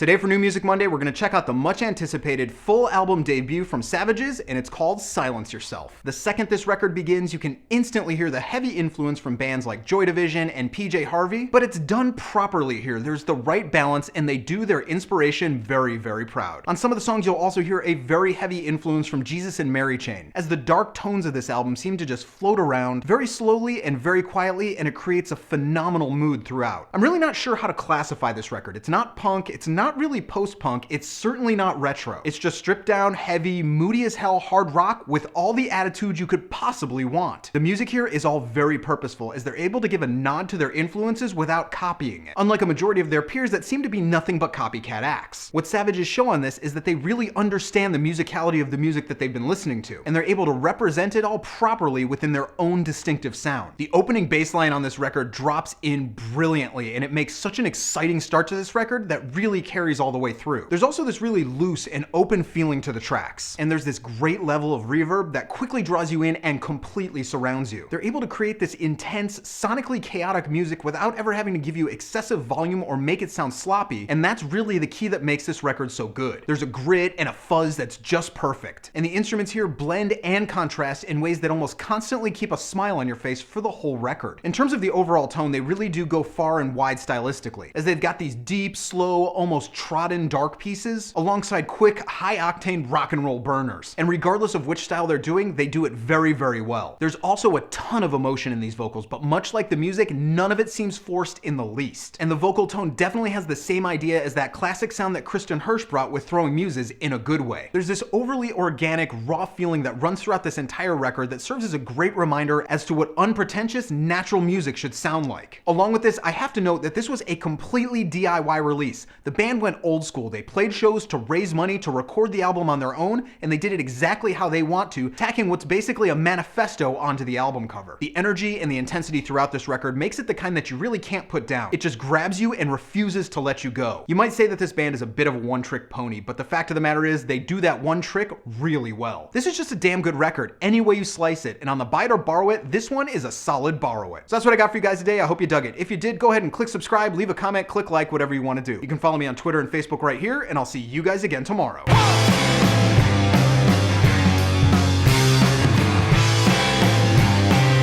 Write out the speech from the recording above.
Today for New Music Monday, we're going to check out the much anticipated full album debut from Savages, and it's called Silence Yourself. The second this record begins, you can instantly hear the heavy influence from bands like Joy Division and PJ Harvey, but it's done properly here. There's the right balance, and they do their inspiration very, very proud. On some of the songs, you'll also hear a very heavy influence from Jesus and Mary Chain, as the dark tones of this album seem to just float around very slowly and very quietly, and it creates a phenomenal mood throughout. I'm really not sure how to classify this record. It's not punk, it's not really post-punk, it's certainly not retro. It's just stripped down, heavy, moody as hell hard rock with all the attitude you could possibly want. The music here is all very purposeful, as they're able to give a nod to their influences without copying it, unlike a majority of their peers that seem to be nothing but copycat acts. What Savages show on this is that they really understand the musicality of the music that they've been listening to, and they're able to represent it all properly within their own distinctive sound. The opening bass line on this record drops in brilliantly, and it makes such an exciting start to this record that really carries all the way through. There's also this really loose and open feeling to the tracks, and there's this great level of reverb that quickly draws you in and completely surrounds you. They're able to create this intense, sonically chaotic music without ever having to give you excessive volume or make it sound sloppy, and that's really the key that makes this record so good. There's a grit and a fuzz that's just perfect, and the instruments here blend and contrast in ways that almost constantly keep a smile on your face for the whole record. In terms of the overall tone, they really do go far and wide stylistically, as they've got these deep, slow, almost trodden dark pieces alongside quick, high-octane rock and roll burners. And regardless of which style they're doing, they do it very, very well. There's also a ton of emotion in these vocals, but much like the music, none of it seems forced in the least. And the vocal tone definitely has the same idea as that classic sound that Kristen Hirsch brought with Throwing Muses in a good way. There's this overly organic, raw feeling that runs throughout this entire record that serves as a great reminder as to what unpretentious, natural music should sound like. Along with this, I have to note that this was a completely DIY release. The band went old school. They played shows to raise money to record the album on their own, and they did it exactly how they want to, tacking what's basically a manifesto onto the album cover. The energy and the intensity throughout this record makes it the kind that you really can't put down. It just grabs you and refuses to let you go. You might say that this band is a bit of a one-trick pony, but the fact of the matter is they do that one trick really well. This is just a damn good record, any way you slice it, and on the buy it or borrow it, this one is a solid borrow it. So that's what I got for you guys today. I hope you dug it. If you did, go ahead and click subscribe, leave a comment, click like, whatever you want to do. You can follow me on Twitter and Facebook right here, and I'll see you guys again tomorrow.